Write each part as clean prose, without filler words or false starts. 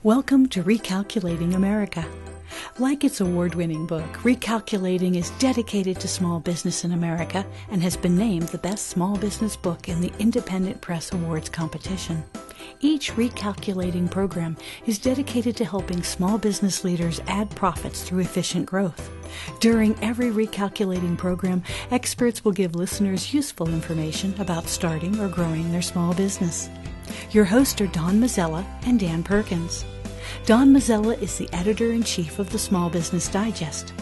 Welcome to Recalculating America. Like its award-winning book, Recalculating is dedicated to small business in America and has been named the best small business book in the Independent Press Awards competition. Each Recalculating program is dedicated to helping small business leaders add profits through efficient growth. During every Recalculating program, experts will give listeners useful information about starting or growing their small business. Your hosts are Don Mazzella and Dan Perkins. Don Mazzella is the editor-in-chief of the Small Business Digest.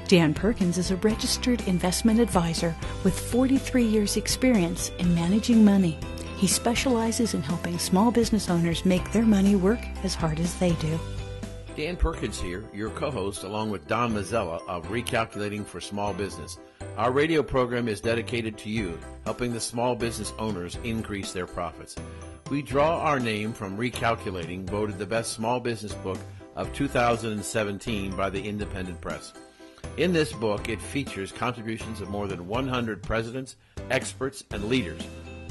Dan Perkins is a registered investment advisor with 43 years' experience in managing money. He specializes in helping small business owners make their money work as hard as they do. Dan Perkins here, your co-host, along with Don Mazzella of Recalculating for Small Business. Our radio program is dedicated to you, helping the small business owners increase their profits. We draw our name from Recalculating, voted the best small business book of 2017 by the Independent Press. In this book, it features contributions of more than 100 presidents, experts, and leaders,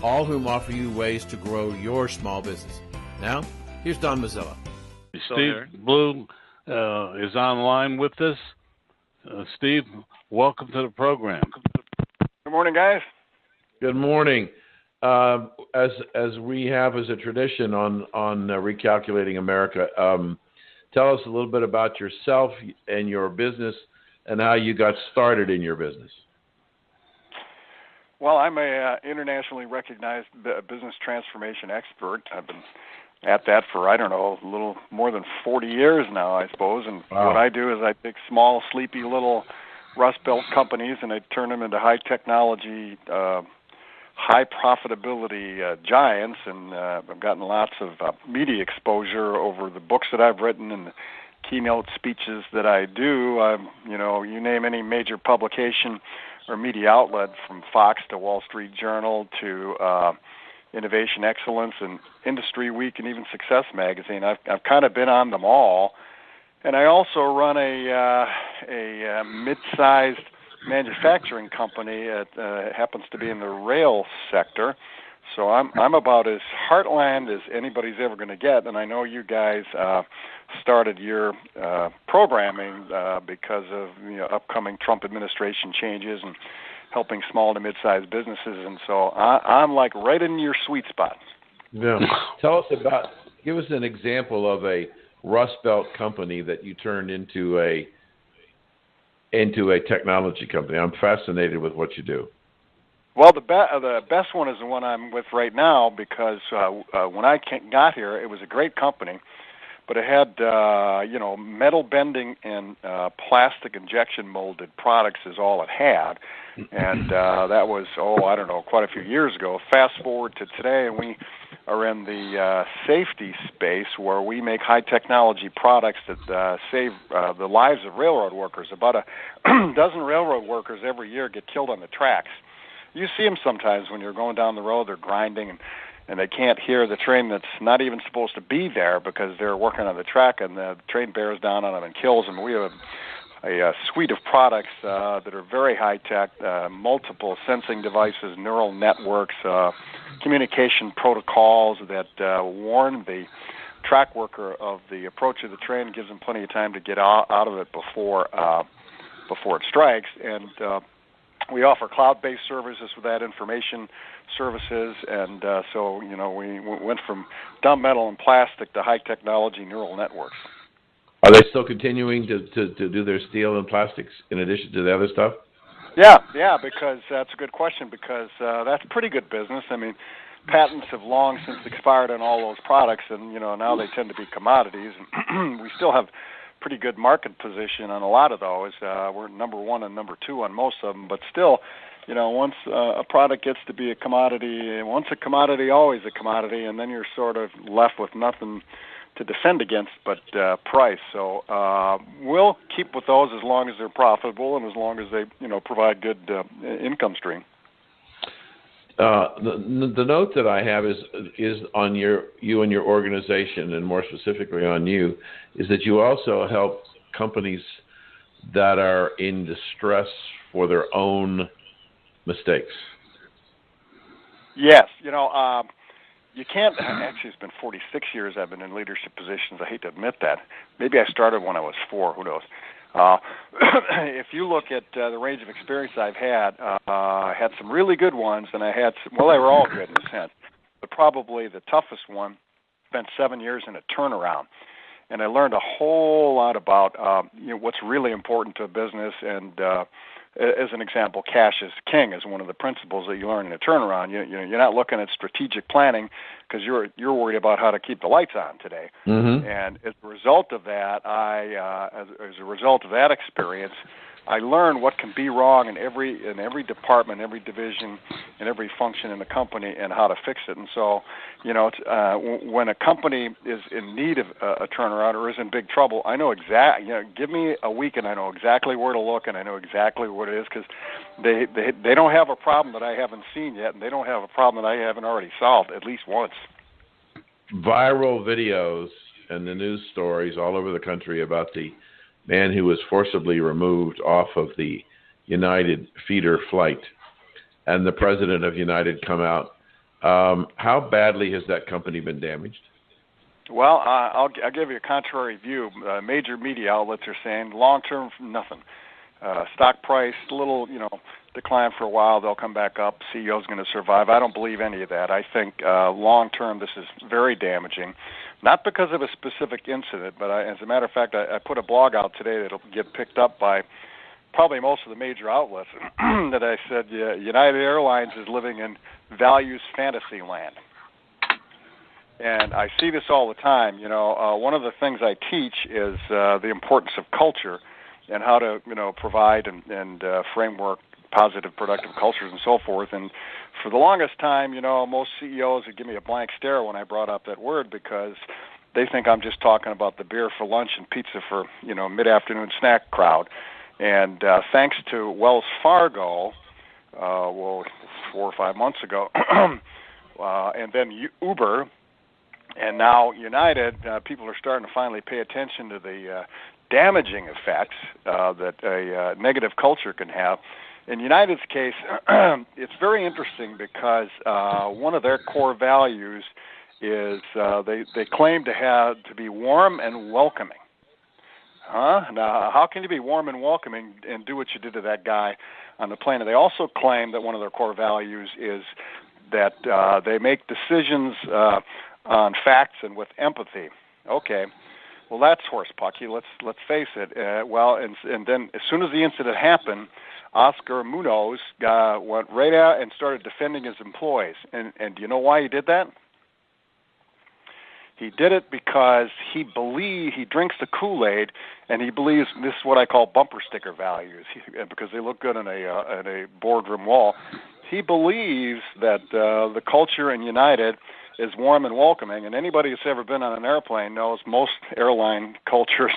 all whom offer you ways to grow your small business. Now, here's Don Mazzella. Steve Blue is online with us. Steve, welcome to the program. Good morning, guys. Good morning. As we have as a tradition on Recalculating America, tell us a little bit about yourself and your business and how you got started in your business. Well, I'm a internationally recognized business transformation expert. I've been at that for, a little more than 40 years now, I suppose. And Wow. What I do is I take small, sleepy little Rust Belt companies and I turn them into high technology, high profitability giants. And I've gotten lots of media exposure over the books that I've written and the keynote speeches that I do. You name any major publication or media outlet, from Fox to Wall Street Journal to Innovation Excellence and Industry Week and even Success Magazine. I've kind of been on them all. And I also run a mid-sized manufacturing company. It happens to be in the rail sector. So I'm about as heartland as anybody's ever going to get. And I know you guys started your programming because of upcoming Trump administration changes and helping small to mid-sized businesses. And so I'm like right in your sweet spot. Yeah. Give us an example of a Rust Belt company that you turned into a technology company. I'm fascinated with what you do. Well, the best one is the one I'm with right now because when I got here, it was a great company, but it had metal bending and plastic injection molded products is all it had, and that was quite a few years ago. Fast forward to today, and we are in the safety space where we make high technology products that save the lives of railroad workers. About a dozen railroad workers every year get killed on the tracks. You see them sometimes when you're going down the road, they're grinding and they can't hear the train that's not even supposed to be there because they're working on the track, and the train bears down on them and kills them. We have a suite of products that are very high-tech, multiple sensing devices, neural networks, communication protocols that warn the track worker of the approach of the train, gives them plenty of time to get out of it before it strikes. And we offer cloud-based services with that information services, and so we went from dumb metal and plastic to high-technology neural networks. Are they still continuing to do their steel and plastics in addition to the other stuff? Yeah, because that's a good question, because that's pretty good business. I mean, patents have long since expired on all those products, and now they tend to be commodities. And we still have pretty good market position on a lot of those. We're number one and number two on most of them, but still, once a product gets to be a commodity, once a commodity, always a commodity, and then you're sort of left with nothing to defend against but price. So we'll keep with those as long as they're profitable and as long as they provide good income stream. The note that I have is on you and your organization, and more specifically on you, is that you also help companies that are in distress for their own mistakes. Yes, You can't, actually it's been 46 years I've been in leadership positions. I hate to admit that. Maybe I started when I was 4, who knows. If you look at the range of experience I've had, I had some really good ones, and I had some, well, they were all good in a sense, but probably the toughest one, spent 7 years in a turnaround. And I learned a whole lot about what's really important to a business. And as an example, cash is king is one of the principles that you learn in a turnaround. You're not looking at strategic planning because you're worried about how to keep the lights on today. Mm-hmm. And as a result of that, as a result of that experience, I learned what can be wrong in every department, every division, and every function in the company, and how to fix it. And so, when a company is in need of a turnaround or is in big trouble, I know give me a week and I know exactly where to look, and I know exactly what it is, because they don't have a problem that I haven't seen yet, and they don't have a problem that I haven't already solved at least once. Viral videos and the news stories all over the country about the man who was forcibly removed off of the United feeder flight, and the president of United come out. How badly has that company been damaged? Well, I'll give you a contrary view. Major media outlets are saying long-term, nothing. Stock price, little, decline for a while. They'll come back up. CEO's going to survive. I don't believe any of that. I think long-term, this is very damaging. Not because of a specific incident, but as a matter of fact, I put a blog out today that'll get picked up by probably most of the major outlets that I said United Airlines is living in values fantasy land. And I see this all the time. One of the things I teach is the importance of culture and how to, provide and framework positive, productive cultures and so forth. And for the longest time, most CEOs would give me a blank stare when I brought up that word, because they think I'm just talking about the beer for lunch and pizza for, mid-afternoon snack crowd. And thanks to Wells Fargo, 4 or 5 months ago, and then Uber, and now United, people are starting to finally pay attention to the damaging effects that a negative culture can have. In United's case, it's very interesting because one of their core values is they claim to be warm and welcoming. Now, how can you be warm and welcoming and do what you did to that guy on the plane? And they also claim that one of their core values is that they make decisions on facts and with empathy. Okay, well, that's horse-pucky. Let's face it. And then as soon as the incident happened, Oscar Munoz went right out and started defending his employees. And do you know why he did that? He did it because he drinks the Kool-Aid, and he believes this is what I call bumper sticker values, because they look good on a boardroom wall. He believes that the culture in United is warm and welcoming, and anybody who's ever been on an airplane knows most airline cultures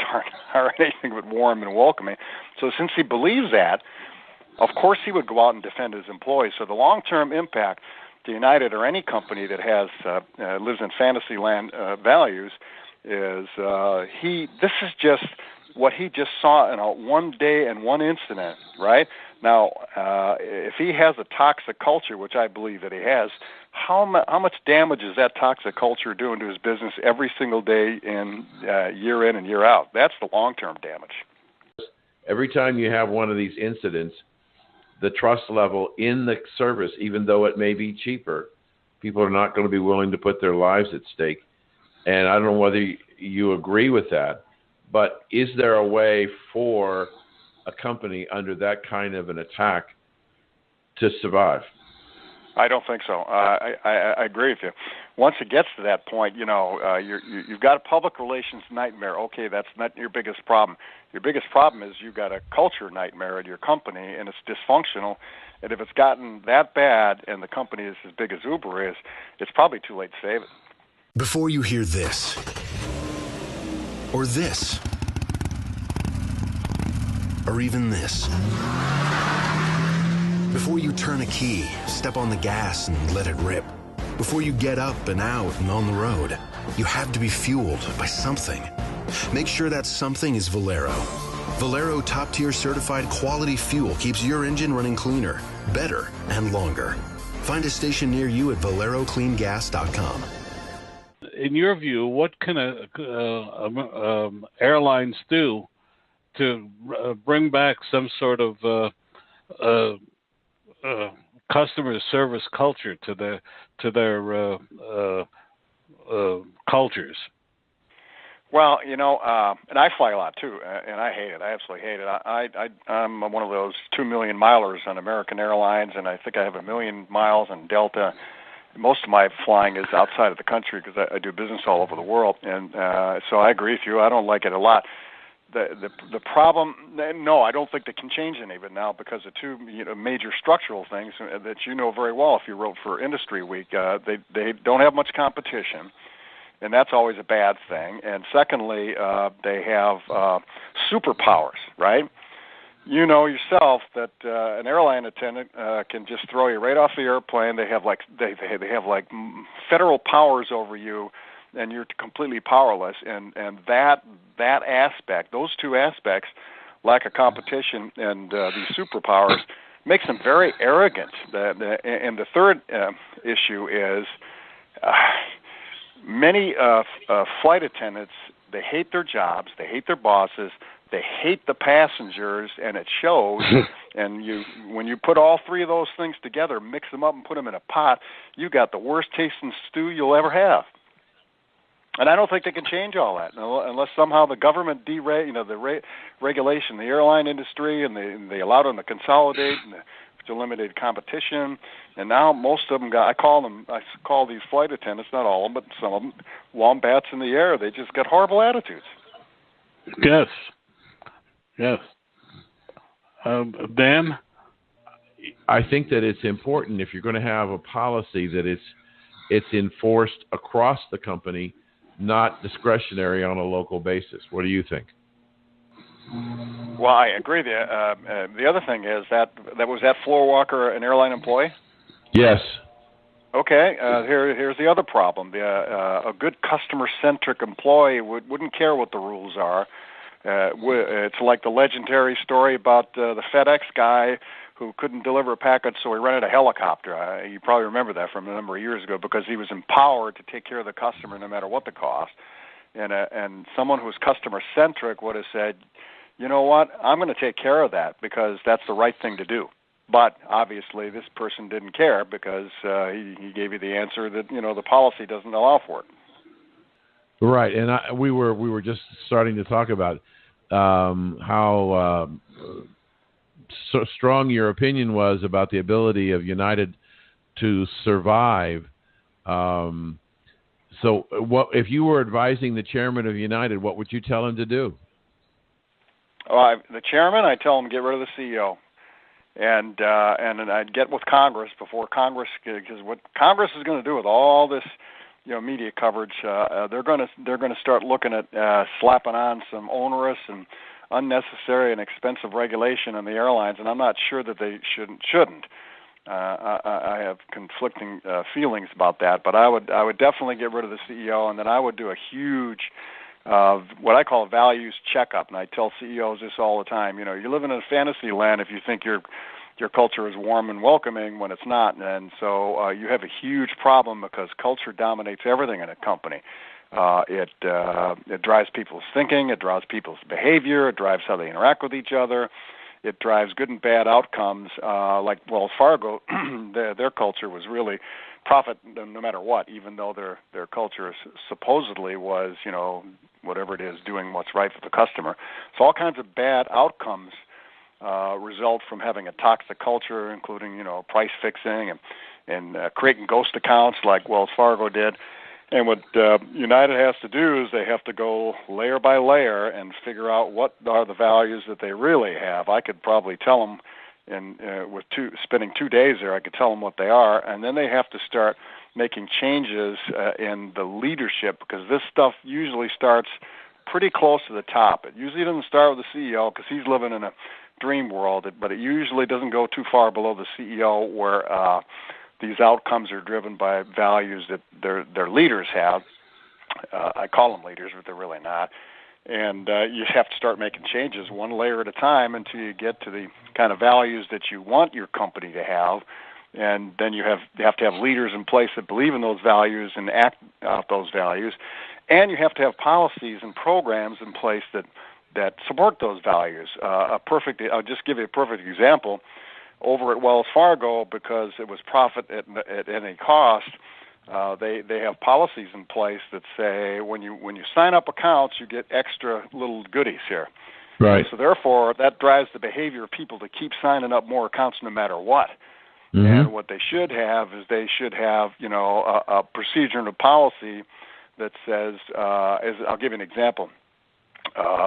aren't anything but warm and welcoming. So since he believes that, of course he would go out and defend his employees. So the long-term impact to United or any company that has lives in fantasy land values is this is just what he just saw in a one day and one incident, right? Now, if he has a toxic culture, which I believe that he has, how much damage is that toxic culture doing to his business every single day and year in and year out? That's the long-term damage. Every time you have one of these incidents, the trust level in the service, even though it may be cheaper, people are not going to be willing to put their lives at stake. And I don't know whether you agree with that, but is there a way for a company under that kind of an attack to survive? I don't think so. I agree with you. Once it gets to that point, you've got a public relations nightmare. Okay, that's not your biggest problem. Your biggest problem is you've got a culture nightmare at your company, and it's dysfunctional. And if it's gotten that bad and the company is as big as Uber is, it's probably too late to save it. Before you hear this, or this, or even this, before you turn a key, step on the gas and let it rip, before you get up and out and on the road, you have to be fueled by something. Make sure that something is Valero. Valero top-tier certified quality fuel keeps your engine running cleaner, better, and longer. Find a station near you at ValeroCleanGas.com. in your view, what can airlines do to bring back some sort of customer service culture to their cultures? Well, and I fly a lot too, and I hate it. I absolutely hate it. I'm one of those 2 million milers on American Airlines, and I think I have 1 million miles on Delta. Most of my flying is outside of the country because I do business all over the world, and so I agree with you. I don't like it a lot. The problem, no, I don't think they can change any of it now because of two major structural things that you know very well if you wrote for Industry Week. They don't have much competition, and that's always a bad thing. And secondly, they have superpowers, right? You know yourself that an airline attendant can just throw you right off the airplane. They have like federal powers over you, and you're completely powerless. And that aspect, those two aspects, lack of competition and these superpowers, makes them very arrogant. And the third issue is many flight attendants, they hate their jobs, they hate their bosses, they hate the passengers, and it shows. And when you put all three of those things together, mix them up and put them in a pot, you got the worst tasting stew you'll ever have. And I don't think they can change all that unless somehow the government regulation, the airline industry, and they allowed them to consolidate and to eliminate competition. And now most of them I call these flight attendants, not all of them, but some of them, wombats in the air. They just got horrible attitudes. Yes. Dan? I think that it's important if you're going to have a policy that it's enforced across the company, not discretionary on a local basis. What do you think? Well, I agree. The other thing is that was that floor walker an airline employee? Yes. Okay. Here's the other problem. A good customer-centric employee wouldn't care what the rules are. It's like the legendary story about the FedEx guy who couldn't deliver a package, so he rented a helicopter. You probably remember that from a number of years ago because he was empowered to take care of the customer no matter what the cost. And someone who's customer-centric would have said, you know what, I'm going to take care of that because that's the right thing to do. But obviously this person didn't care because he gave you the answer that, the policy doesn't allow for it. Right, and we were just starting to talk about how so strong your opinion was about the ability of United to survive. So, what if you were advising the chairman of United? What would you tell him to do? The chairman, I tell him get rid of the CEO, and then I'd get with Congress before Congress, because what Congress is going to do with all this, media coverage, they're going to start looking at slapping on some onerous and unnecessary and expensive regulation on the airlines, and I'm not sure that they shouldn't. I have conflicting feelings about that, but I would definitely get rid of the CEO, and then I would do a huge what I call a values checkup, and I tell CEOs this all the time. You're living in a fantasy land if you think your culture is warm and welcoming when it's not, and so you have a huge problem because culture dominates everything in a company. It drives people's thinking, it drives people's behavior, it drives how they interact with each other, it drives good and bad outcomes. Like Wells Fargo, their culture was really profit no matter what, even though their culture supposedly was, whatever it is, doing what's right for the customer. So all kinds of bad outcomes result from having a toxic culture, including, price fixing and creating ghost accounts like Wells Fargo did. And what United has to do is they have to go layer by layer and figure out what are the values that they really have. I could probably tell them, spending 2 days there, I could tell them what they are, and then they have to start making changes in the leadership, because this stuff usually starts pretty close to the top. It usually doesn't start with the CEO because he's living in a dream world, but it usually doesn't go too far below the CEO where these outcomes are driven by values that their leaders have. I call them leaders, but they're really not. And you have to start making changes one layer at a time until you get to the kind of values that you want your company to have. And then you have to have leaders in place that believe in those values and act out those values. And you have to have policies and programs in place that support those values. I'll just give you a perfect example. Over at Wells Fargo, because it was profit at any cost, they have policies in place that say when you sign up accounts, you get extra little goodies here. Right. So therefore, that drives the behavior of people to keep signing up more accounts no matter what. Mm-hmm. And what they should have is a procedure and a policy that says, I'll give you an example.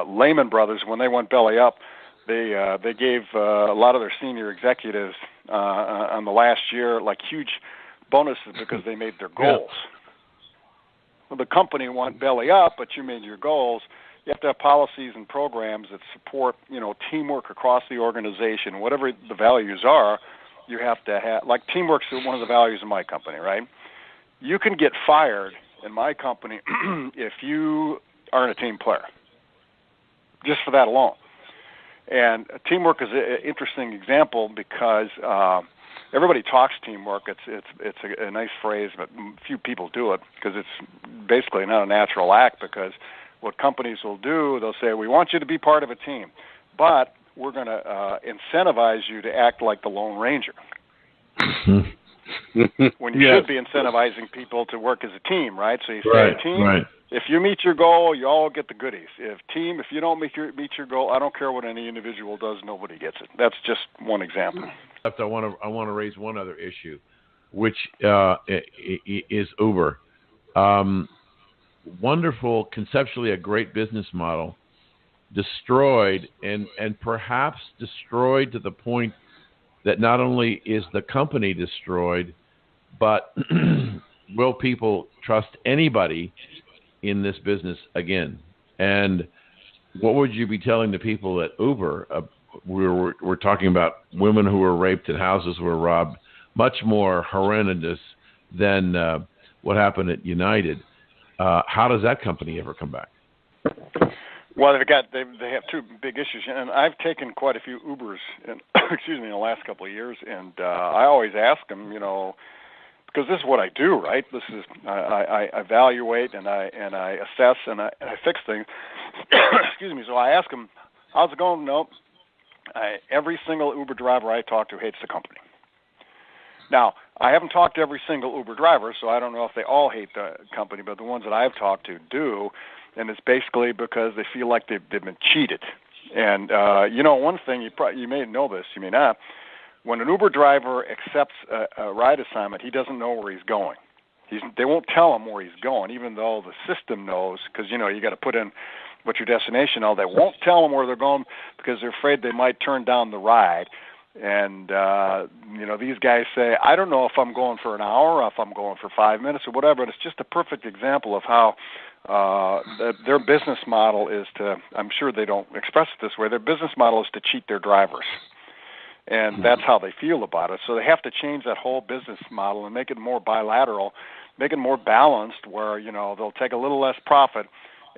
Lehman Brothers, when they went belly up, they gave a lot of their senior executives on the last year like huge bonuses because they made their goals. Yeah. Well, the company went belly up, but you made your goals. You have to have policies and programs that support, teamwork across the organization. Whatever the values are, you have to have. Like teamwork's one of the values in my company, right? You can get fired in my company if you aren't a team player. Just for that alone. And teamwork is an interesting example because everybody talks teamwork. It's a nice phrase, but few people do it because it's basically not a natural act. Because what companies will do, they'll say, we want you to be part of a team, but we're going to incentivize you to act like the Lone Ranger. When you should be incentivizing people to work as a team, right? So you say, team, right. If you meet your goal, you all get the goodies. If you don't meet your goal, I don't care what any individual does, nobody gets it. That's just one example. I want to raise one other issue, which is Uber. Wonderful, conceptually a great business model, destroyed and perhaps destroyed to the point that not only is the company destroyed, but will people trust anybody in this business again? And what would you be telling the people at Uber? We're talking about women who were raped and houses were robbed, much more horrendous than what happened at United. How does that company ever come back? Well, they have two big issues, and I've taken quite a few Ubers in the last couple of years, and I always ask them, because this is what I do, right? This is I evaluate and I assess and I fix things. Excuse me. So I ask them, how's it going? No. Every single Uber driver I talk to hates the company. Now, I haven't talked to every single Uber driver, so I don't know if they all hate the company, but the ones that I've talked to do, and it's basically because they feel like they've been cheated. And, one thing, you may know this, you may not, when an Uber driver accepts a ride assignment, he doesn't know where he's going. They won't tell him where he's going, even though the system knows, because, you got to put in what your destination is. They won't tell him where they're going because they're afraid they might turn down the ride. And, these guys say, I don't know if I'm going for an hour or if I'm going for 5 minutes or whatever. And it's just a perfect example of how their business model is to, I'm sure they don't express it this way, their business model is to cheat their drivers. And that's how they feel about it. So they have to change that whole business model and make it more bilateral, make it more balanced where, they'll take a little less profit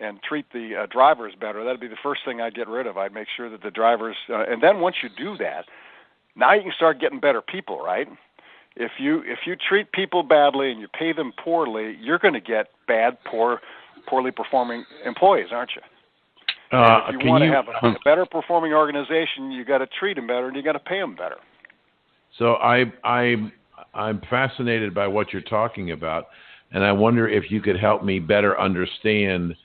and treat the drivers better. That'd be the first thing I'd get rid of. I'd make sure that the drivers, and then once you do that, now you can start getting better people, right? If you treat people badly and you pay them poorly, you're going to get bad, poorly performing employees, aren't you? If you want to have a better performing organization, you got to treat them better and you got to pay them better. So I'm fascinated by what you're talking about, and I wonder if you could help me better understand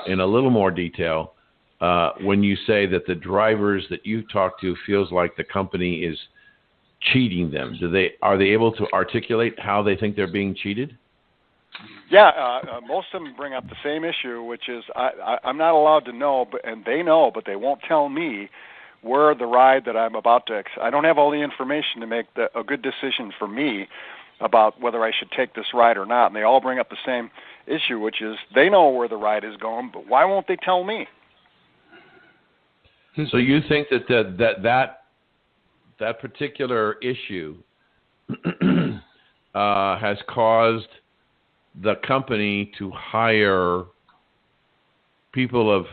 in a little more detail when you say that the drivers that you talk to feels like the company is cheating them. Are they able to articulate how they think they're being cheated? Yeah, most of them bring up the same issue, which is I'm not allowed to know, and they know, but they won't tell me where the ride that I'm about to. I don't have all the information to make a good decision for me about whether I should take this ride or not. And they all bring up the same issue, which is they know where the ride is going, but why won't they tell me? So you think that particular issue has caused the company to hire people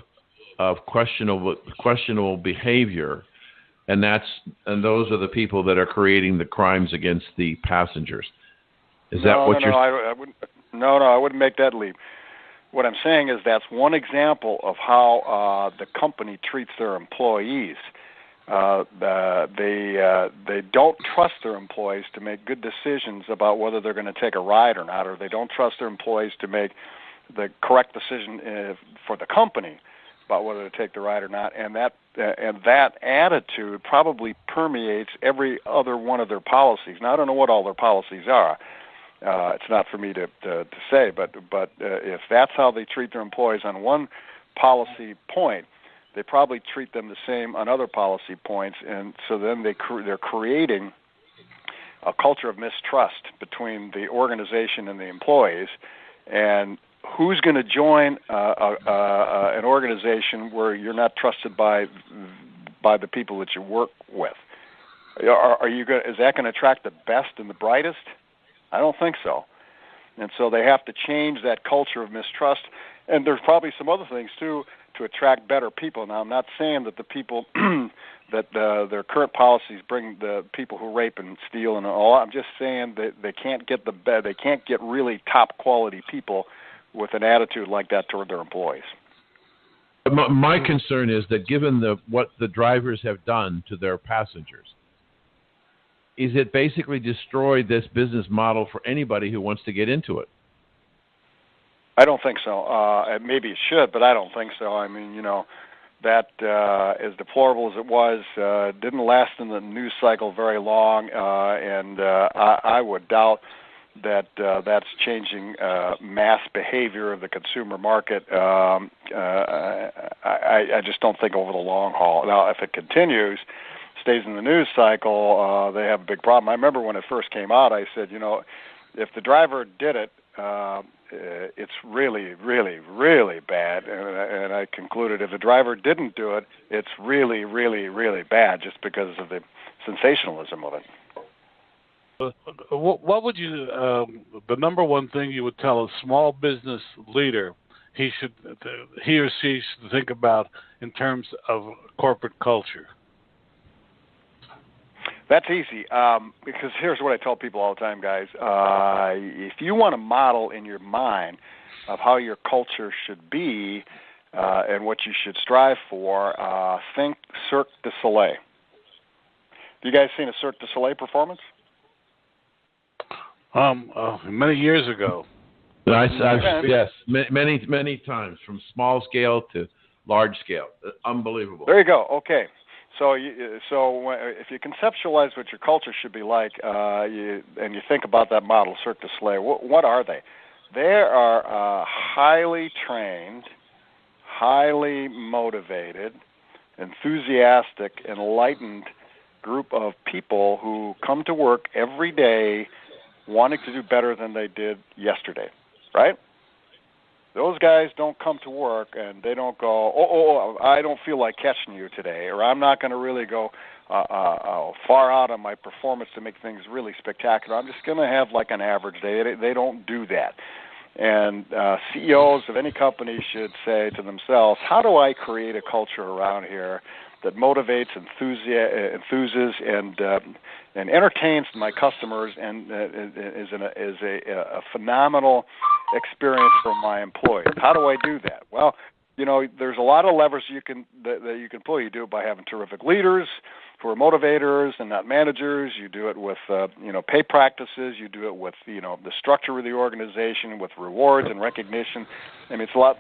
of questionable behavior and those are the people that are creating the crimes against the passengers. Is that what you're? I wouldn't. No, I wouldn't make that leap. What I'm saying is that's one example of how the company treats their employees. They don't trust their employees to make good decisions about whether they're going to take a ride or not, or they don't trust their employees to make the correct decision for the company about whether to take the ride or not. And that attitude probably permeates every other one of their policies. Now, I don't know what all their policies are. It's not for me to say, but if that's how they treat their employees on one policy point, they probably treat them the same on other policy points, and so then they're creating a culture of mistrust between the organization and the employees. And who's going to join an organization where you're not trusted by the people that you work with? Is that going to attract the best and the brightest? I don't think so. And so they have to change that culture of mistrust. And there's probably some other things, too, to attract better people. Now, I'm not saying that the people that their current policies bring the people who rape and steal and all. I'm just saying that they can't get really top quality people with an attitude like that toward their employees. My concern is that given what the drivers have done to their passengers, is it basically destroyed this business model for anybody who wants to get into it? I don't think so. Maybe it should, but I don't think so. I mean, that as deplorable as it was, didn't last in the news cycle very long, and I would doubt that that's changing mass behavior of the consumer market. I just don't think over the long haul. Now, if it continues, stays in the news cycle, they have a big problem. I remember when it first came out, I said, if the driver did it, it's really, really, really bad. And I concluded if the driver didn't do it, it's really, really, really bad just because of the sensationalism of it. What would you, the number one thing you would tell a small business leader he or she should think about in terms of corporate culture? That's easy, because here's what I tell people all the time, guys. If you want a model in your mind of how your culture should be and what you should strive for, think Cirque du Soleil. Have you guys seen a Cirque du Soleil performance? Many years ago. Yes, many times, from small scale to large scale. Unbelievable. There you go. Okay. So if you conceptualize what your culture should be like, and you think about that model, Cirque du Soleil, what are they? They are a highly trained, highly motivated, enthusiastic, enlightened group of people who come to work every day wanting to do better than they did yesterday, right? Those guys don't come to work and they don't go, I don't feel like catching you today, or I'm not going to really go far out on my performance to make things really spectacular. I'm just going to have like an average day. They don't do that. And CEOs of any company should say to themselves, how do I create a culture around here that motivates, enthuses, and entertains my customers, and is a phenomenal experience for my employees? How do I do that? Well, there's a lot of levers that you can pull. You do it by having terrific leaders who are motivators and not managers. You do it with pay practices. You do it with the structure of the organization, with rewards and recognition. I mean, it's a lot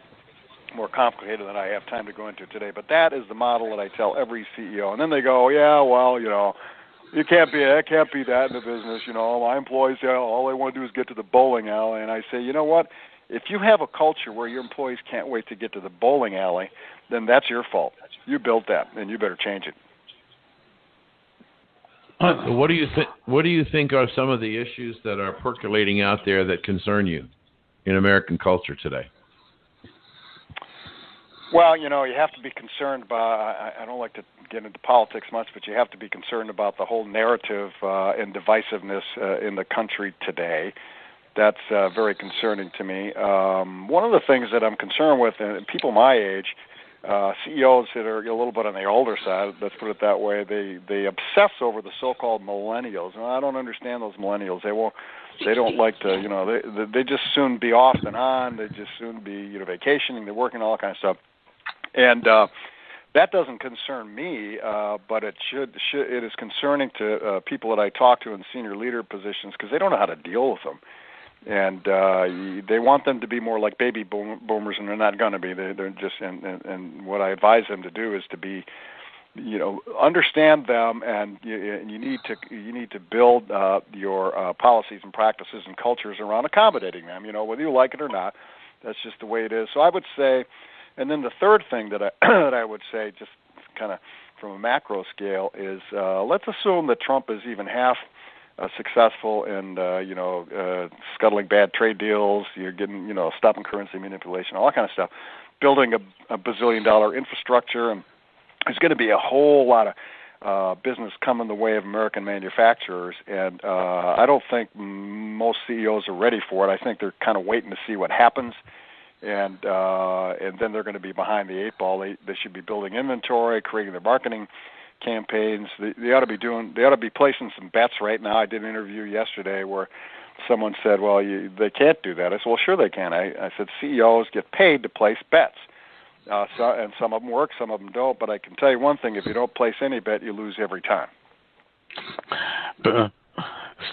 more complicated than I have time to go into today, but that is the model that I tell every CEO. And then they go, it can't be that in the business. My employees, all they want to do is get to the bowling alley. And I say, you know what? If you have a culture where your employees can't wait to get to the bowling alley, then that's your fault. You built that, and you better change it. What do you think are some of the issues that are percolating out there that concern you in American culture today? Well, you have to be concerned about, I don't like to get into politics much, but you have to be concerned about the whole narrative and divisiveness in the country today. That's very concerning to me. One of the things that I'm concerned with, and people my age, CEOs that are a little bit on the older side, let's put it that way, they obsess over the so-called millennials. And I don't understand those millennials. They don't like to, they just soon be off and on. They just soon be, vacationing. They're working, all that kind of stuff. And that doesn't concern me, but it is concerning to people that I talk to in senior leader positions because they don't know how to deal with them. And they want them to be more like baby boomers, and they're not going to be. They're just, and what I advise them to do is to be, understand them, and you need to build your policies and practices and cultures around accommodating them. Whether you like it or not, that's just the way it is. So I would say, and then the third thing that I would say, just kind of from a macro scale, is let's assume that Trump is even half successful in scuttling bad trade deals. You're getting stopping currency manipulation, all that kind of stuff, building a bazillion-dollar infrastructure, and there's going to be a whole lot of business coming the way of American manufacturers, and I don't think most CEOs are ready for it. I think they're kind of waiting to see what happens, and then they're going to be behind the eight ball. They should be building inventory, creating their marketing campaigns. They ought to be placing some bets right now. I did an interview yesterday where someone said, well, they can't do that. I said, well, sure they can. I said, CEOs get paid to place bets. And some of them work, some of them don't. But I can tell you one thing, if you don't place any bet, you lose every time.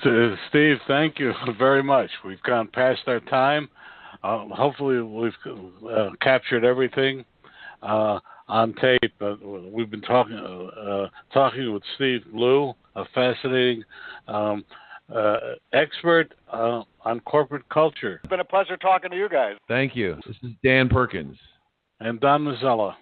Steve, thank you very much. We've gone past our time. Hopefully we've captured everything on tape. We've been talking with Steve Liu, a fascinating expert on corporate culture. It's been a pleasure talking to you guys. Thank you. This is Dan Perkins. And Don Mazzella.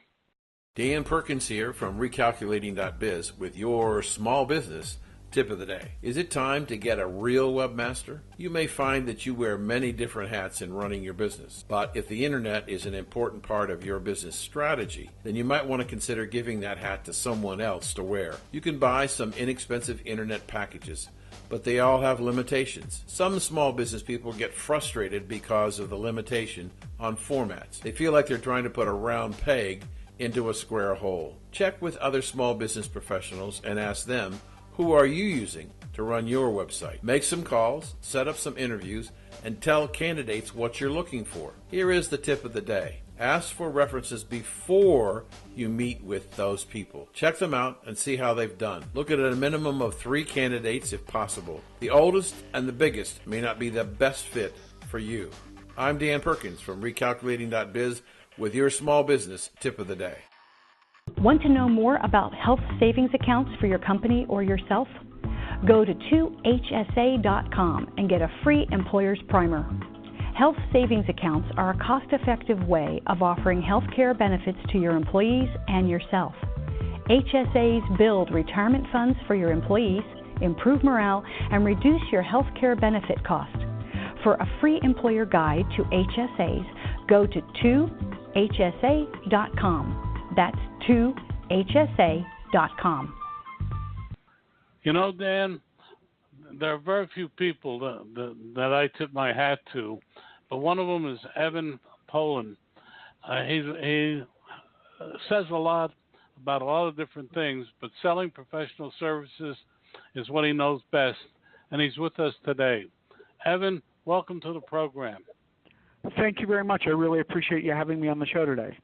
Dan Perkins here from Recalculating.biz with your small business tip of the day. Is it time to get a real webmaster? You may find that you wear many different hats in running your business, but if the internet is an important part of your business strategy, then you might want to consider giving that hat to someone else to wear. You can buy some inexpensive internet packages, but they all have limitations. Some small business people get frustrated because of the limitation on formats. They feel like they're trying to put a round peg into a square hole. Check with other small business professionals and ask them, who are you using to run your website? Make some calls, set up some interviews, and tell candidates what you're looking for. Here is the tip of the day. Ask for references before you meet with those people. Check them out and see how they've done. Look at a minimum of 3 candidates if possible. The oldest and the biggest may not be the best fit for you. I'm Dan Perkins from Recalculating.biz with your small business tip of the day. Want to know more about health savings accounts for your company or yourself? Go to 2hsa.com and get a free employer's primer. Health savings accounts are a cost-effective way of offering health care benefits to your employees and yourself. HSAs build retirement funds for your employees, improve morale, and reduce your health care benefit cost. For a free employer guide to HSAs, go to 2hsa.com. That's 2hsa.com. Dan, there are very few people that I tip my hat to, but one of them is Evan Polin. He says a lot about a lot of different things, but selling professional services is what he knows best, and he's with us today. Evan, welcome to the program. Thank you very much. I really appreciate you having me on the show today.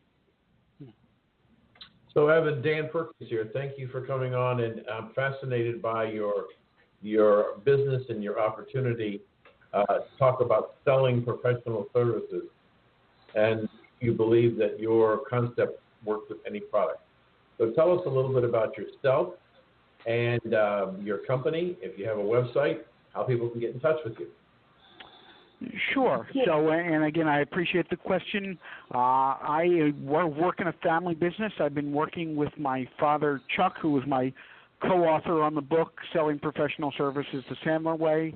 So, Evan, Dan Perkins here. Thank you for coming on, and I'm fascinated by your business and your opportunity to talk about selling professional services. And you believe that your concept works with any product. So tell us a little bit about yourself and your company, if you have a website, how people can get in touch with you. Sure. So, and again, I appreciate the question. I work in a family business. I've been working with my father, Chuck, who was my co-author on the book, Selling Professional Services the Sandler Way.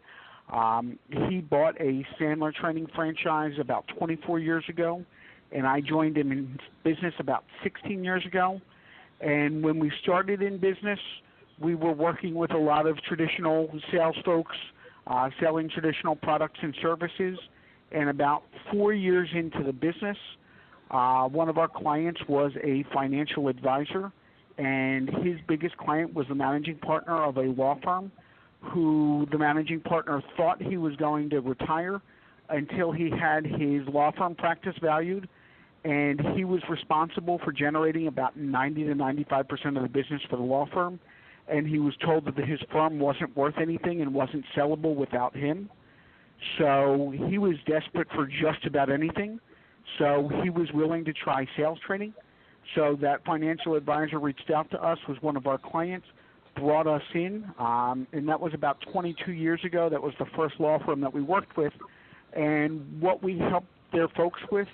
He bought a Sandler training franchise about 24 years ago, and I joined him in business about 16 years ago. And when we started in business, we were working with a lot of traditional sales folks, selling traditional products and services. And about 4 years into the business, One of our clients was a financial advisor, and his biggest client was the managing partner of a law firm who the managing partner thought he was going to retire until he had his law firm practice valued, and he was responsible for generating about 90 to 95% of the business for the law firm, and he was told that his firm wasn't worth anything and wasn't sellable without him. So he was desperate for just about anything, so he was willing to try sales training. So that financial advisor reached out to us, was one of our clients, brought us in, and that was about 22 years ago. That was the first law firm that we worked with. And what we helped their folks with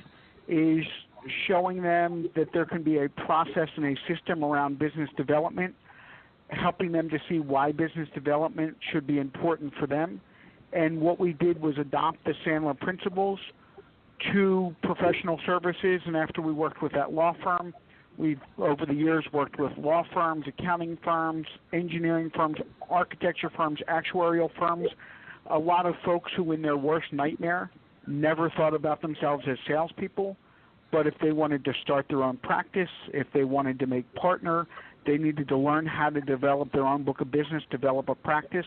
is showing them that there can be a process and a system around business development, helping them to see why business development should be important for them. And what we did was adopt the Sandler principles to professional services. And after we worked with that law firm, we've, over the years, worked with law firms, accounting firms, engineering firms, architecture firms, actuarial firms, a lot of folks who in their worst nightmare never thought about themselves as salespeople, but if they wanted to start their own practice, if they wanted to make partner, they needed to learn how to develop their own book of business, develop a practice,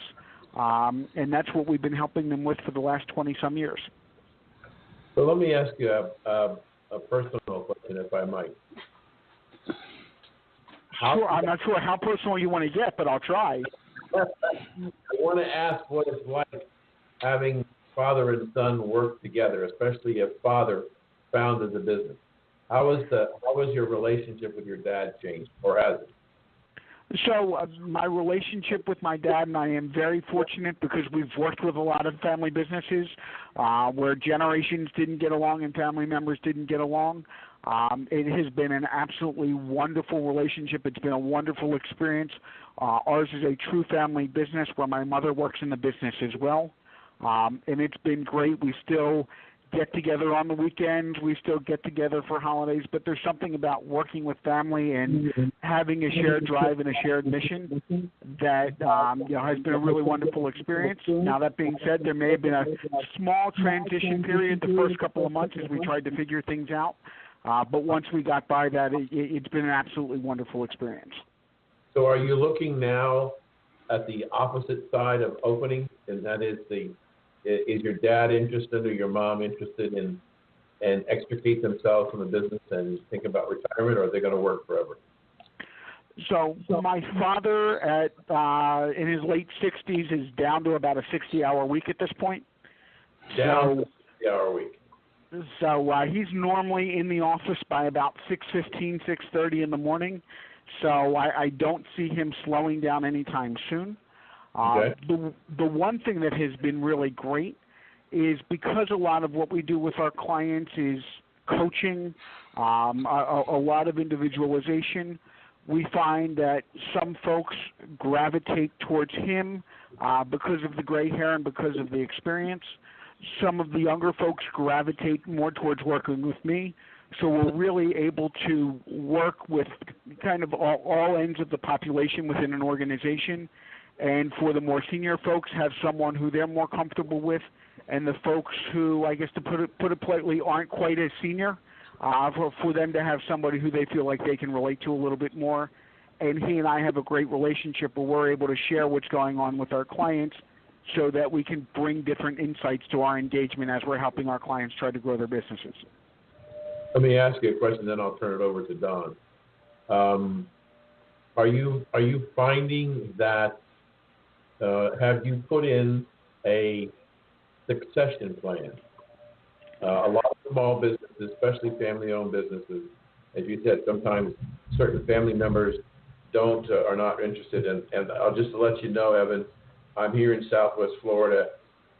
and that's what we've been helping them with for the last 20-some years. So let me ask you a personal question, if I might. Sure, I'm not sure how personal you want to get, but I'll try. I want to ask what it's like having father and son work together, especially if father founded the business. How was your relationship with your dad changed, or has it? So my relationship with my dad, and I am very fortunate because we've worked with a lot of family businesses where generations didn't get along and family members didn't get along. It has been an absolutely wonderful relationship. It's been a wonderful experience. Ours is a true family business where my mother works in the business as well. And it's been great. We still get together on the weekends. We still get together for holidays. But there's something about working with family and having a shared drive and a shared mission that has been a really wonderful experience. Now, that being said, there may have been a small transition period the first couple of months as we tried to figure things out. But once we got by that, it's been an absolutely wonderful experience. So are you looking now at the opposite side of opening, and that is is your dad interested or your mom interested in and extricate themselves from the business and think about retirement, or are they going to work forever? So my father in his late 60s is down to about a 60-hour week at this point. Down to a 60-hour week. So he's normally in the office by about 6:15, 6:30 in the morning. So I don't see him slowing down anytime soon. Okay. The one thing that has been really great is because a lot of what we do with our clients is coaching, a lot of individualization, we find that some folks gravitate towards him because of the gray hair and because of the experience. Some of the younger folks gravitate more towards working with me. So we're really able to work with kind of all ends of the population within an organization. And for the more senior folks, have someone who they're more comfortable with. And the folks who, I guess to put it politely, aren't quite as senior, for them to have somebody who they feel like they can relate to a little bit more. And he and I have a great relationship where we're able to share what's going on with our clients so that we can bring different insights to our engagement as we're helping our clients try to grow their businesses. Let me ask you a question, then I'll turn it over to Don. Are you finding that have you put in a succession plan? A lot of small businesses, especially family-owned businesses, as you said, sometimes certain family members are not interested in. And I'll just let you know, Evan, I'm here in Southwest Florida,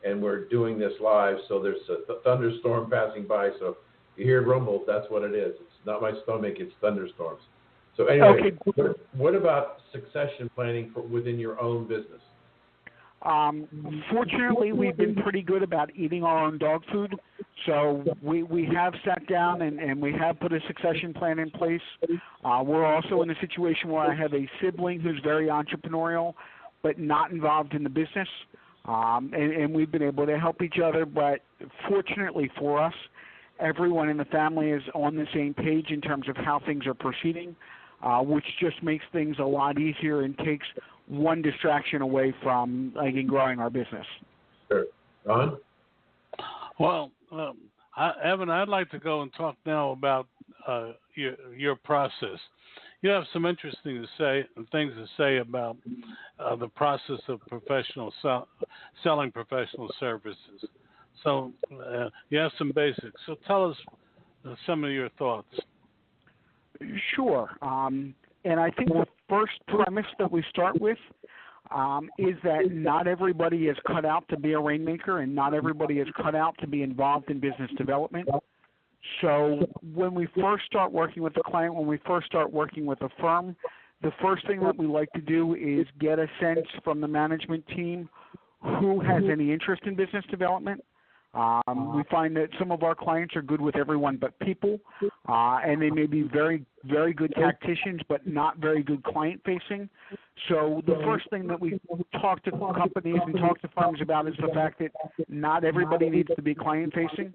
and we're doing this live. So there's a thunderstorm passing by. So if you hear rumbles, that's what it is. It's not my stomach; it's thunderstorms. So anyway, okay. What about succession planning within your own business? Fortunately, we've been pretty good about eating our own dog food. So we have sat down and we have put a succession plan in place. We're also in a situation where I have a sibling who's very entrepreneurial, but not involved in the business. And we've been able to help each other. But fortunately for us, everyone in the family is on the same page in terms of how things are proceeding, which just makes things a lot easier and takes one distraction away from growing our business. Sure. Ron? Well, Evan, I'd like to go and talk now about your process. You have some interesting things to say about the process of selling professional services. So you have some basics. So tell us some of your thoughts. Sure. And I think the first premise that we start with is that not everybody is cut out to be a rainmaker, and not everybody is cut out to be involved in business development. So when we first start working with a client, when we first start working with a firm, the first thing that we like to do is get a sense from the management team who has any interest in business development. We find that some of our clients are good with everyone but people, and they may be very, very good tacticians but not very good client-facing. So the first thing that we talk to companies and talk to firms about is the fact that not everybody needs to be client-facing,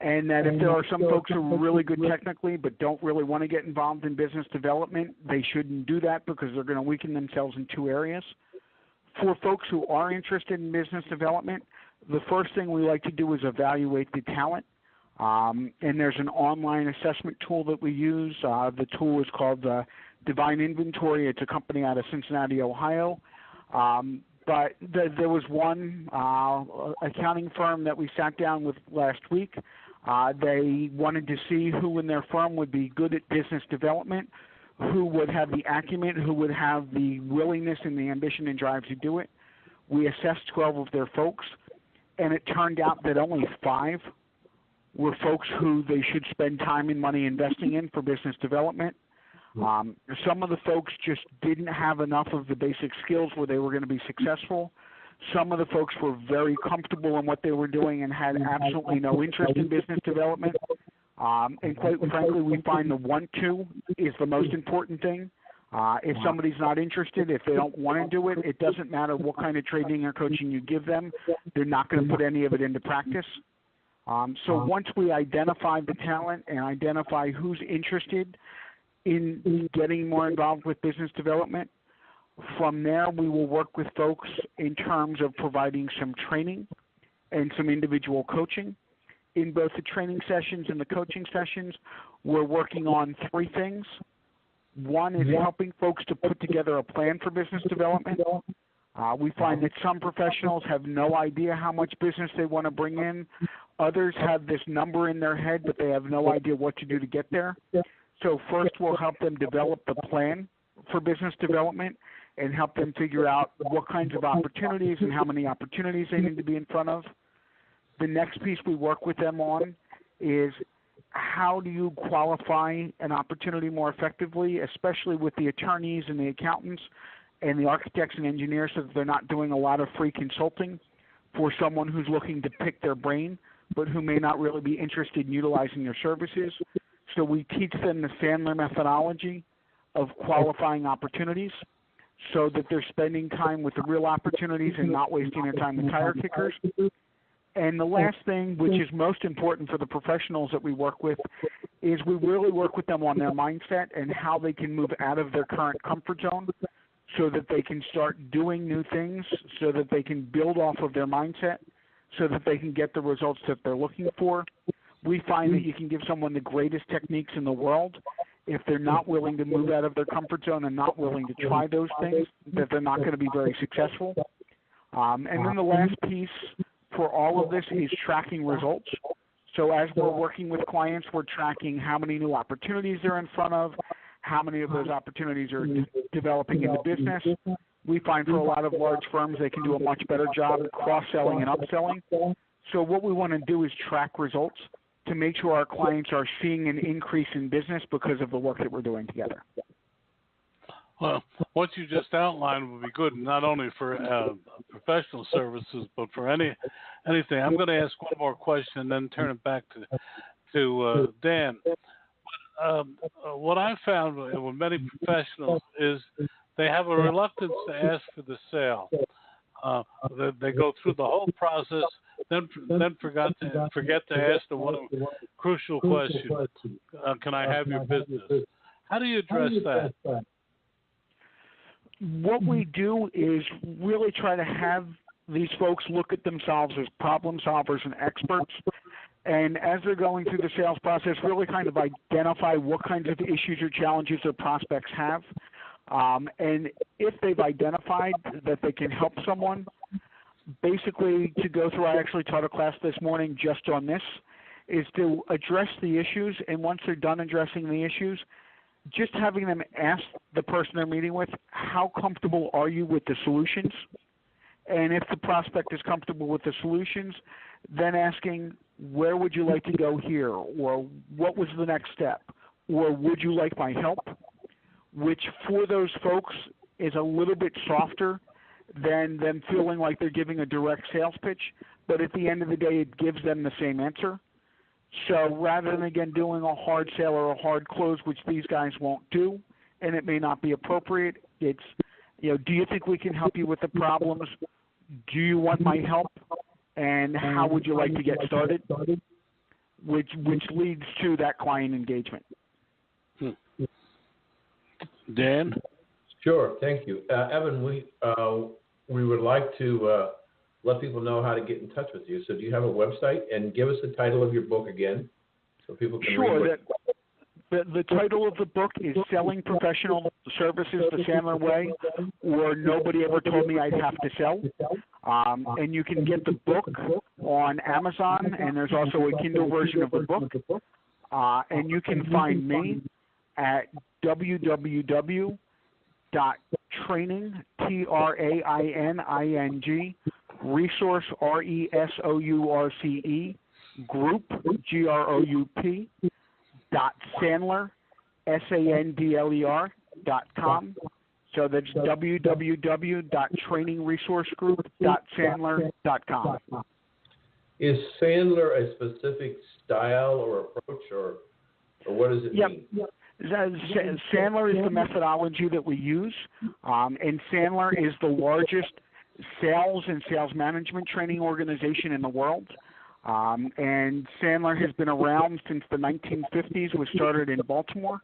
and that if there are some folks who are really good technically but don't really want to get involved in business development, they shouldn't do that because they're going to weaken themselves in two areas. For folks who are interested in business development, the first thing we like to do is evaluate the talent. And there's an online assessment tool that we use. The tool is called Divine Inventory. It's a company out of Cincinnati, Ohio. But there was one accounting firm that we sat down with last week. They wanted to see who in their firm would be good at business development, who would have the acumen, who would have the willingness and the ambition and drive to do it. We assessed 12 of their folks, and it turned out that only 5 were folks who they should spend time and money investing in for business development. Some of the folks just didn't have enough of the basic skills where they were going to be successful. Some of the folks were very comfortable in what they were doing and had absolutely no interest in business development. And quite frankly, we find the want-to is the most important thing. If somebody's not interested, if they don't want to do it, it doesn't matter what kind of training or coaching you give them. They're not going to put any of it into practice. So once we identify the talent and identify who's interested in getting more involved with business development, from there we will work with folks in terms of providing some training and some individual coaching. In both the training sessions and the coaching sessions, we're working on 3 things. One is helping folks to put together a plan for business development. We find that some professionals have no idea how much business they want to bring in. Others have this number in their head, but they have no idea what to do to get there. So first we'll help them develop the plan for business development and help them figure out what kinds of opportunities and how many opportunities they need to be in front of. The next piece we work with them on is how do you qualify an opportunity more effectively, especially with the attorneys and the accountants and the architects and engineers, so that they're not doing a lot of free consulting for someone who's looking to pick their brain but who may not really be interested in utilizing their services. So we teach them the Sandler methodology of qualifying opportunities so that they're spending time with the real opportunities and not wasting their time with tire kickers. And the last thing, which is most important for the professionals that we work with, is we really work with them on their mindset and how they can move out of their current comfort zone so that they can start doing new things, so that they can build off of their mindset, so that they can get the results that they're looking for. We find that you can give someone the greatest techniques in the world. If they're not willing to move out of their comfort zone and not willing to try those things, that they're not going to be very successful. And then the last piece for all of this is tracking results. So as we're working with clients, we're tracking how many new opportunities they're in front of, how many of those opportunities are developing into business. We find for a lot of large firms, they can do a much better job at cross-selling and upselling. So what we want to do is track results to make sure our clients are seeing an increase in business because of the work that we're doing together. Well, what you just outlined would be good not only for professional services, but for anything. I'm going to ask one more question and then turn it back to Dan. What I found with many professionals is they have a reluctance to ask for the sale. They go through the whole process. Then forget to ask the one crucial question. Can I have your business? How do you address that? What we do is really try to have these folks look at themselves as problem solvers and experts. And as they're going through the sales process, really kind of identify what kinds of issues or challenges their prospects have. And if they've identified that they can help someone, basically to go through, I actually taught a class this morning just on this, is to address the issues. And once they're done addressing the issues, just having them ask the person they're meeting with, how comfortable are you with the solutions? And if the prospect is comfortable with the solutions, then asking, where would you like to go here? Or what was the next step? Or would you like my help? Which for those folks is a little bit softer than them feeling like they're giving a direct sales pitch. But at the end of the day, it gives them the same answer. So rather than, again, doing a hard sale or a hard close, which these guys won't do, and it may not be appropriate, it's, do you think we can help you with the problems? Do you want my help? And how would you like to get started? Which leads to that client engagement. Dan? Sure, thank you. Evan, we would like to let people know how to get in touch with you. So do you have a website? And give us the title of your book again so people can read it. The title of the book is Selling Professional Services the Sandler Way, or Nobody Ever Told Me I'd Have to Sell. And you can get the book on Amazon, and there's also a Kindle version of the book. And you can find me at www.training, TRAINING, resource, RESOURCE, group, GROUP, .sandler, SANDLER.com. So that's www.trainingresourcegroup.sandler.com. Is Sandler a specific style or approach, or what does it mean? Sandler is the methodology that we use, and Sandler is the largest sales and sales management training organization in the world. And Sandler has been around since the 1950s. Was started in Baltimore.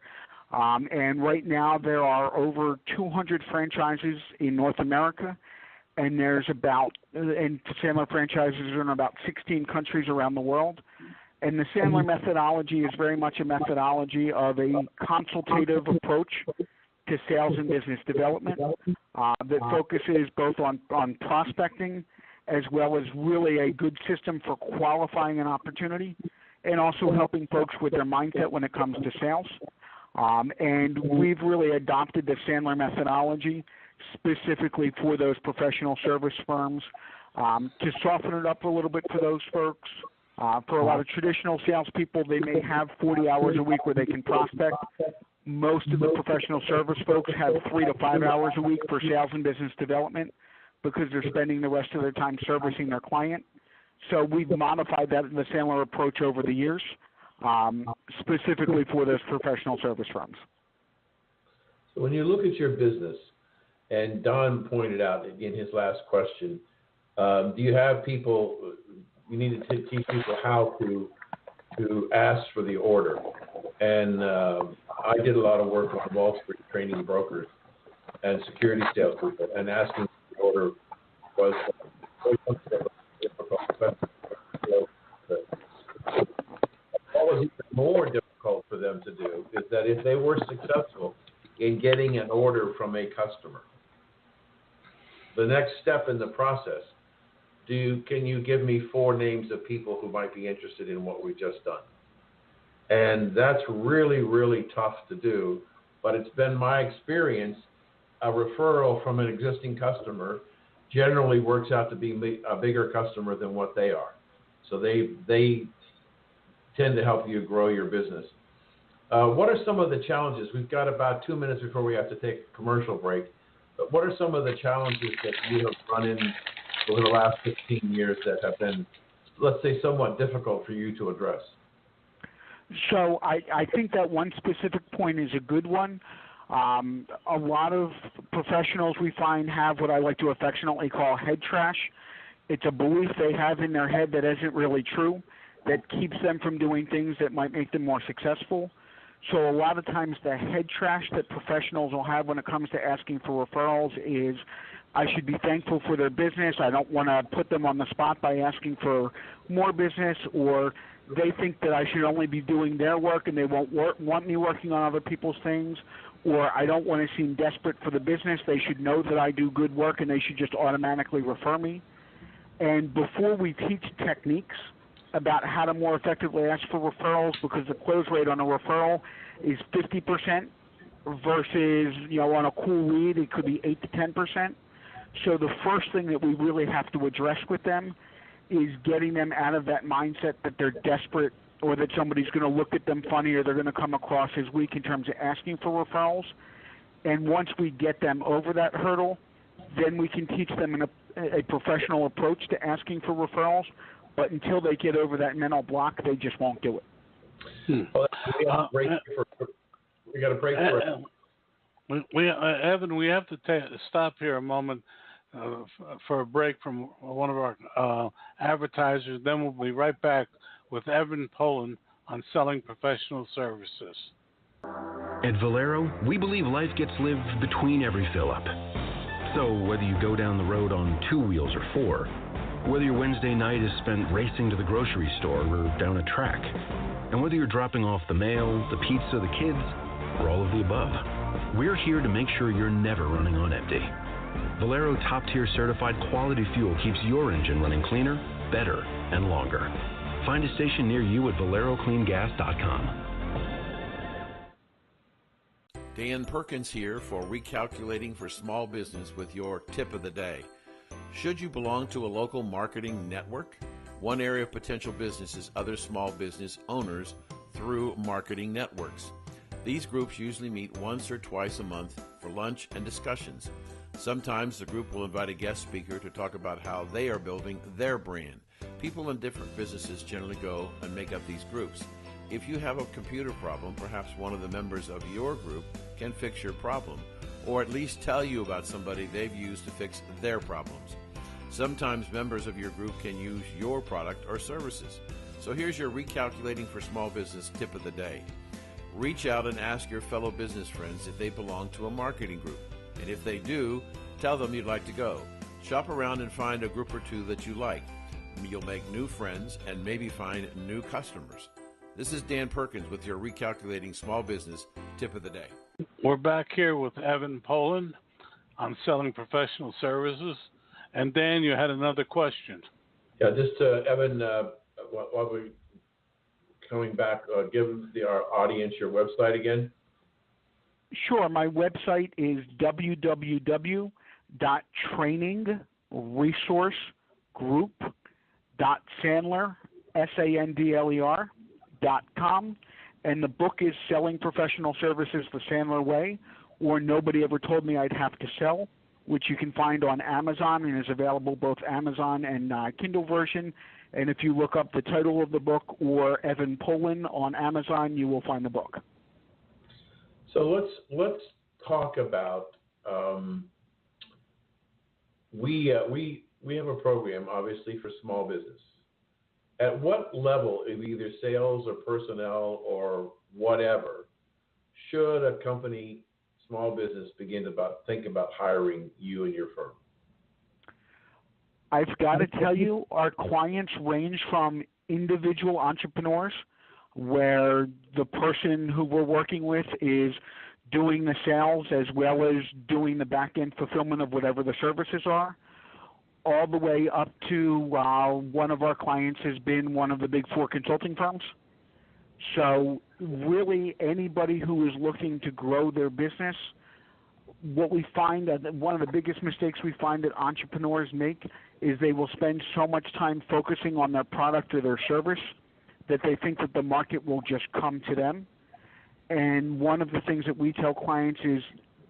And right now there are over 200 franchises in North America, and Sandler franchises are in about 16 countries around the world. And the Sandler methodology is very much a methodology of a consultative approach to sales and business development that focuses both on prospecting as well as really a good system for qualifying an opportunity and also helping folks with their mindset when it comes to sales. And we've really adopted the Sandler methodology specifically for those professional service firms to soften it up a little bit for those folks. For a lot of traditional salespeople, they may have 40 hours a week where they can prospect. Most of the professional service folks have 3 to 5 hours a week for sales and business development because they're spending the rest of their time servicing their client. So we've modified that in the Sandler approach over the years, specifically for those professional service firms. So when you look at your business, and Don pointed out in his last question, do you have people, you need to teach people how to ask for the order. And I did a lot of work on Wall Street training brokers and security salespeople, and asking for the order was difficult. What was even more difficult for them to do is that if they were successful in getting an order from a customer, the next step in the process, can you give me 4 names of people who might be interested in what we've just done? And that's really, really tough to do. But it's been my experience, a referral from an existing customer generally works out to be a bigger customer than what they are. So they tend to help you grow your business. What are some of the challenges? We've got about 2 minutes before we have to take a commercial break. But what are some of the challenges that you have run in over the last 15 years that have been, let's say, somewhat difficult for you to address? So I think that one specific point is a good one. A lot of professionals we find have what I like to affectionately call head trash. It's a belief they have in their head that isn't really true, that keeps them from doing things that might make them more successful. So a lot of times the head trash that professionals will have when it comes to asking for referrals is, I should be thankful for their business. I don't want to put them on the spot by asking for more business, or they think that I should only be doing their work and they won't want me working on other people's things, or I don't want to seem desperate for the business. They should know that I do good work and they should just automatically refer me. And before we teach techniques about how to more effectively ask for referrals, because the close rate on a referral is 50% versus, on a cool lead, it could be 8 to 10%. So the first thing that we really have to address with them is getting them out of that mindset that they're desperate or that somebody's going to look at them funny or they're going to come across as weak in terms of asking for referrals. And once we get them over that hurdle, then we can teach them a professional approach to asking for referrals. But until they get over that mental block, they just won't do it. Well, we got a break for Evan, we have to stop here a moment for a break from one of our advertisers. Then we'll be right back with Evan Polin on selling professional services. At Valero, we believe life gets lived between every fill-up. So whether you go down the road on 2 wheels or 4, whether your Wednesday night is spent racing to the grocery store or down a track, and whether you're dropping off the mail, the pizza, the kids, or all of the above, we're here to make sure you're never running on empty. Valero top-tier certified quality fuel keeps your engine running cleaner, better, and longer. Find a station near you at ValeroCleanGas.com. Dan Perkins here for Recalculating for Small Business with your tip of the day. Should you belong to a local marketing network? One area of potential business is other small business owners through marketing networks. These groups usually meet once or twice a month for lunch and discussions. Sometimes the group will invite a guest speaker to talk about how they are building their brand. People in different businesses generally go and make up these groups. If you have a computer problem, perhaps one of the members of your group can fix your problem, or at least tell you about somebody they've used to fix their problems. Sometimes members of your group can use your product or services. So here's your Recalculating for Small Business tip of the day. Reach out and ask your fellow business friends if they belong to a marketing group. And if they do, tell them you'd like to go. Shop around and find a group or two that you like. You'll make new friends and maybe find new customers. This is Dan Perkins with your Recalculating Small Business tip of the day. We're back here with Evan Polin on selling professional services. And Dan, you had another question. Yeah, just Evan, while we're coming back, give our audience your website again. Sure. My website is www.trainingresourcegroup.sandler.com, and the book is Selling Professional Services the Sandler Way, or Nobody Ever Told Me I'd Have to Sell, which you can find on Amazon and is available both Amazon and Kindle version. And if you look up the title of the book or Evan Polin on Amazon, you will find the book. So let's talk about we have a program obviously for small business. At what level of either sales or personnel or whatever should a company, small business, begin to think about hiring you and your firm? I've got to tell you, our clients range from individual entrepreneurs, where the person who we're working with is doing the sales as well as doing the back-end fulfillment of whatever the services are, all the way up to one of our clients has been one of the big 4 consulting firms. So really anybody who is looking to grow their business, what we find that one of the biggest mistakes we find that entrepreneurs make is they will spend so much time focusing on their product or their service that they think that the market will just come to them. And one of the things that we tell clients is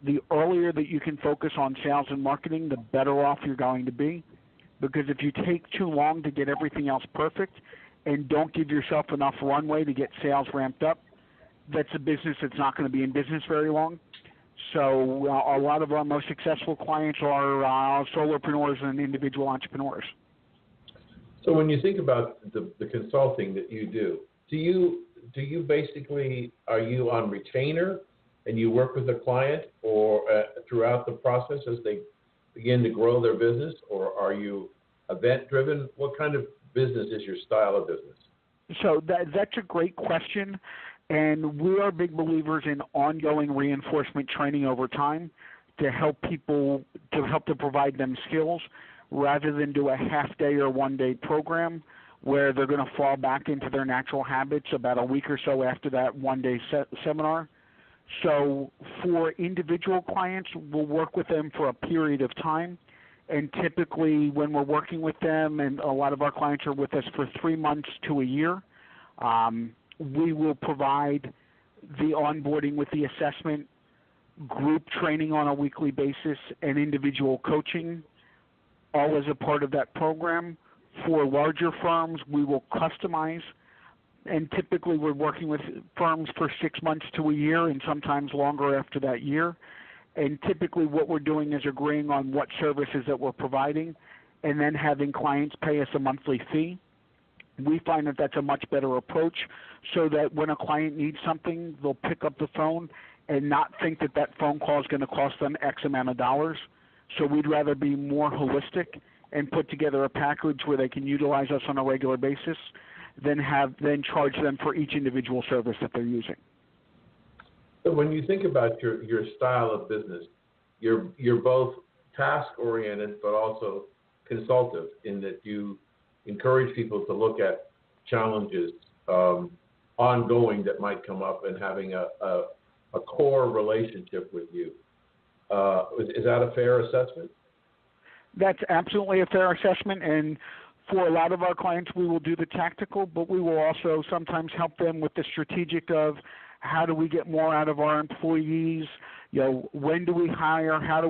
the earlier that you can focus on sales and marketing, the better off you're going to be. Because if you take too long to get everything else perfect and don't give yourself enough runway to get sales ramped up, that's a business that's not going to be in business very long. So a lot of our most successful clients are solopreneurs and individual entrepreneurs. So when you think about the consulting that you do you basically, are you on retainer and you work with a client or throughout the process as they begin to grow their business, or are you event driven? What kind of business is your style of business? So that's a great question, and we are big believers in ongoing reinforcement training over time to help people, to provide them skills rather than do a half-day or one-day program where they're going to fall back into their natural habits about a week or so after that one-day seminar. So for individual clients, we'll work with them for a period of time. And typically when we're working with them, and a lot of our clients are with us for 3 months to a year, we will provide the onboarding with the assessment, group training on a weekly basis, and individual coaching, all as a part of that program. For larger firms, we will customize, and typically we're working with firms for 6 months to a year and sometimes longer after that year. And typically what we're doing is agreeing on what services that we're providing and then having clients pay us a monthly fee. We find that that's a much better approach so that when a client needs something, they'll pick up the phone and not think that that phone call is going to cost them X amount of dollars. So we'd rather be more holistic and put together a package where they can utilize us on a regular basis than charge them for each individual service that they're using. So when you think about your style of business, you're both task-oriented but also consultative in that you encourage people to look at challenges ongoing that might come up and having a core relationship with you. Is that a fair assessment? That's absolutely a fair assessment, and for a lot of our clients, we will do the tactical, but we will also sometimes help them with the strategic of how do we get more out of our employees, when do we hire, how do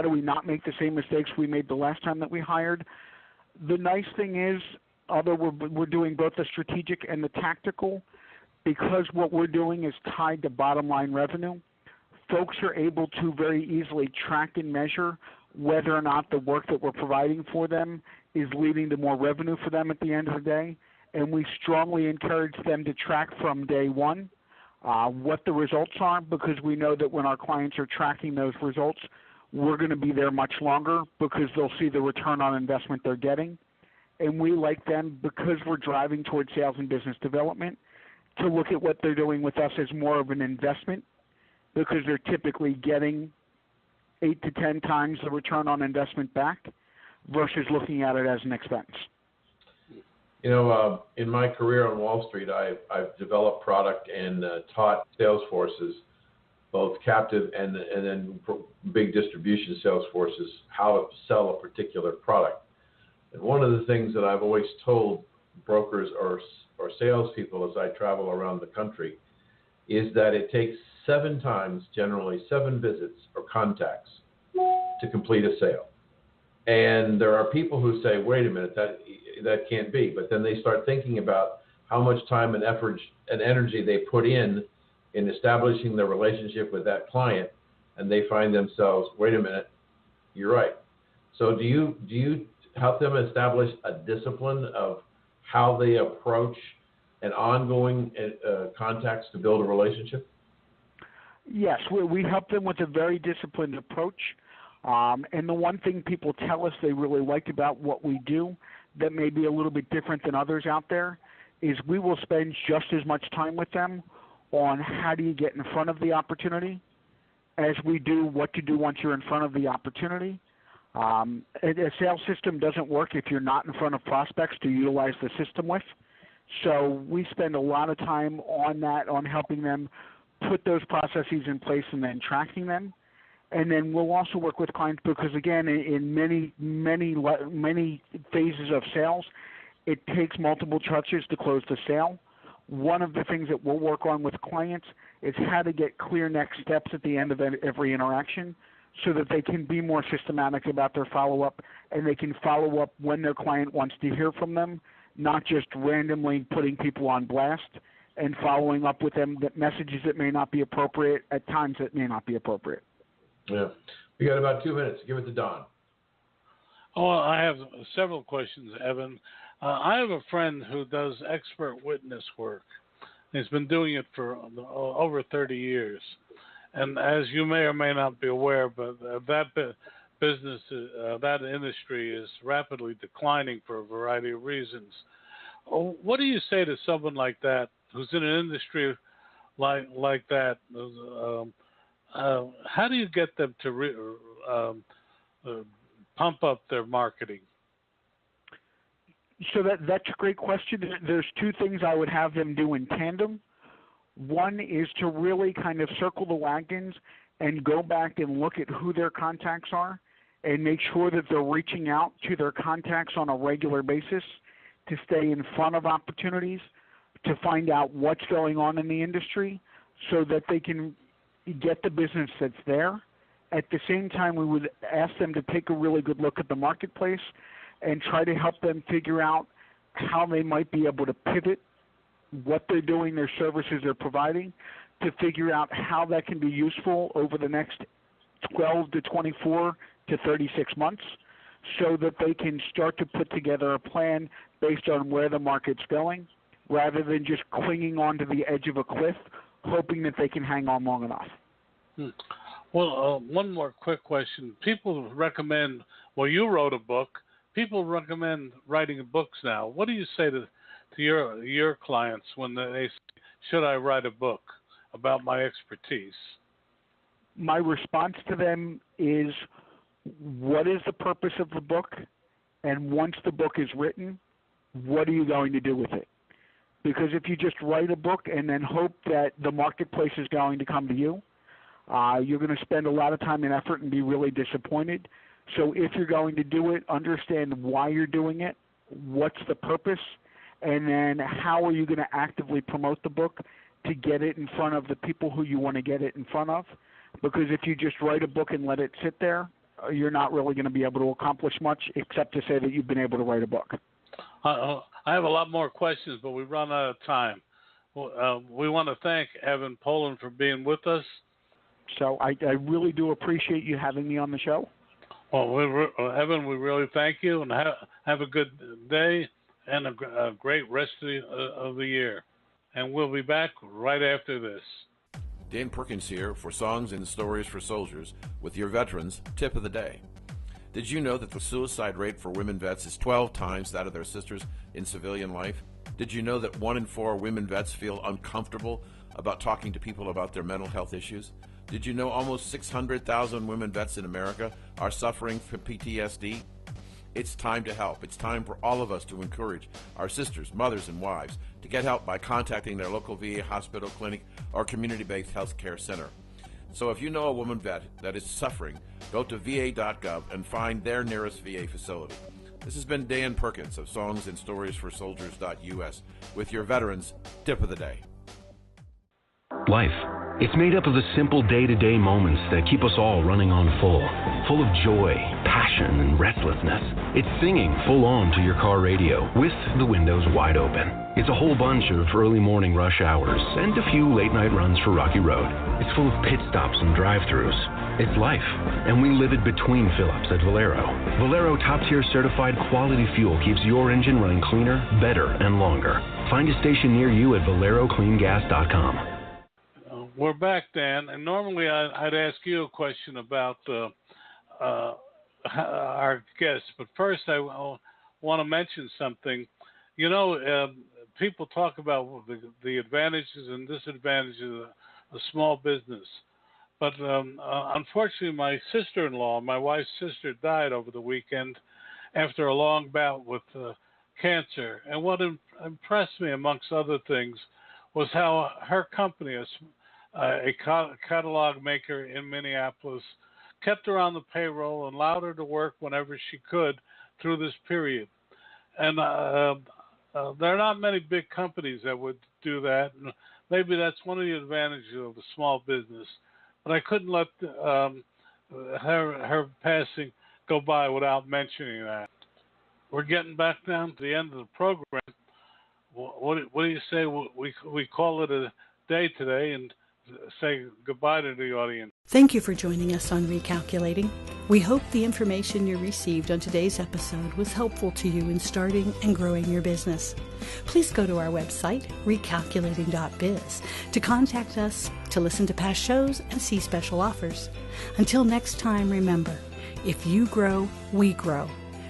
we not make the same mistakes we made the last time that we hired. The nice thing is, although we're doing both the strategic and the tactical, because what we're doing is tied to bottom line revenue, folks are able to very easily track and measure whether or not the work that we're providing for them is leading to more revenue for them at the end of the day. And we strongly encourage them to track from day one what the results are, because we know that when our clients are tracking those results, we're going to be there much longer because they'll see the return on investment they're getting. And we like them, because we're driving towards sales and business development, to look at what they're doing with us as more of an investment, because they're typically getting 8 to 10 times the return on investment back versus looking at it as an expense. In my career on Wall Street, I've developed product and taught sales forces, both captive and then big distribution sales forces, how to sell a particular product. And one of the things that I've always told brokers or salespeople as I travel around the country is that it takes 7 times, generally 7 visits or contacts to complete a sale. And there are people who say, wait a minute, that can't be. But then they start thinking about how much time and effort and energy they put in establishing the relationship with that client, and they find themselves, wait a minute, you're right. So do you help them establish a discipline of how they approach an ongoing contacts to build a relationship? Yes, we help them with a very disciplined approach. And the one thing people tell us they really like about what we do that may be a little bit different than others out there is we will spend just as much time with them on how do you get in front of the opportunity as we do what to do once you're in front of the opportunity. A sales system doesn't work if you're not in front of prospects to utilize the system with. So we spend a lot of time on that, on helping them put those processes in place and then tracking them. And then we'll also work with clients because, again, in many phases of sales, it takes multiple touches to close the sale. One of the things that we'll work on with clients is how to get clear next steps at the end of every interaction so that they can be more systematic about their follow-up and they can follow up when their client wants to hear from them, not just randomly putting people on blast and following up with them that messages that may not be appropriate at times that may not be appropriate. Yeah. We got about 2 minutes. Give it to Don. Oh, I have several questions, Evan. I have a friend who does expert witness work. He's been doing it for over 30 years. And as you may or may not be aware, but business, that industry is rapidly declining for a variety of reasons. What do you say to someone like that who's in an industry like that? How do you get them to pump up their marketing? So that's a great question. There's two things I would have them do in tandem. One is to really kind of circle the wagons and go back and look at who their contacts are and make sure that they're reaching out to their contacts on a regular basis to stay in front of opportunities, to find out what's going on in the industry so that they can get the business that's there. At the same time, we would ask them to take a really good look at the marketplace and try to help them figure out how they might be able to pivot what they're doing, their services they're providing, to figure out how that can be useful over the next 12 to 24 to 36 months so that they can start to put together a plan based on where the market's going rather than just clinging onto the edge of a cliff, hoping that they can hang on long enough. Well, one more quick question. People recommend, well, you wrote a book. People recommend writing books now. What do you say to your clients when they say, should I write a book about my expertise? My response to them is, what is the purpose of the book? And once the book is written, what are you going to do with it? Because if you just write a book and then hope that the marketplace is going to come to you, you're going to spend a lot of time and effort and be really disappointed. So if you're going to do it, understand why you're doing it, what's the purpose, and then how are you going to actively promote the book to get it in front of the people who you want to get it in front of. Because if you just write a book and let it sit there, you're not really going to be able to accomplish much except to say that you've been able to write a book. I have a lot more questions, but we've run out of time. We want to thank Evan Polin for being with us. So I really do appreciate you having me on the show. Well, Evan, we really thank you, and have a good day and a great rest of the year. And we'll be back right after this. Dan Perkins here for Songs and Stories for Soldiers with your Veterans Tip of the Day. Did you know that the suicide rate for women vets is 12 times that of their sisters in civilian life? Did you know that 1 in 4 women vets feel uncomfortable about talking to people about their mental health issues? Did you know almost 600,000 women vets in America are suffering from PTSD? It's time to help. It's time for all of us to encourage our sisters, mothers, and wives to get help by contacting their local VA hospital, clinic, or community-based health care center. So if you know a woman vet that is suffering, go to va.gov and find their nearest VA facility. This has been Dan Perkins of Songs and Stories for Soldiers.us with your Veterans Tip of the Day. Life. It's made up of the simple day-to-day moments that keep us all running on full of joy, passion, and restlessness. It's singing full on to your car radio with the windows wide open. It's a whole bunch of early morning rush hours and a few late night runs for Rocky Road. It's full of pit stops and drive-thrus. It's life, and we live it between fill-ups at Valero. Valero top-tier certified quality fuel keeps your engine running cleaner, better, and longer. Find a station near you at ValeroCleanGas.com. We're back, Dan, and normally I'd ask you a question about our guests, but first I want to mention something. You know, people talk about the advantages and disadvantages of small business, but unfortunately my sister-in-law, my wife's sister, died over the weekend after a long bout with cancer, and what impressed me, amongst other things, was how her company, a catalog maker in Minneapolis, kept her on the payroll and allowed her to work whenever she could through this period. And there are not many big companies that would do that. And maybe that's one of the advantages of a small business. But I couldn't let her passing go by without mentioning that. We're getting back down to the end of the program. What do you say we call it a day today, and say goodbye to the audience. Thank you for joining us on Recalculating. We hope the information you received on today's episode was helpful to you in starting and growing your business. Please go to our website, recalculating.biz, to contact us, to listen to past shows, and see special offers. Until next time, remember, if you grow, we grow.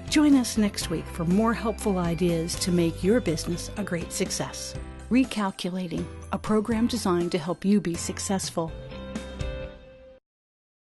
Join us next week for more helpful ideas to make your business a great success. Recalculating, a program designed to help you be successful.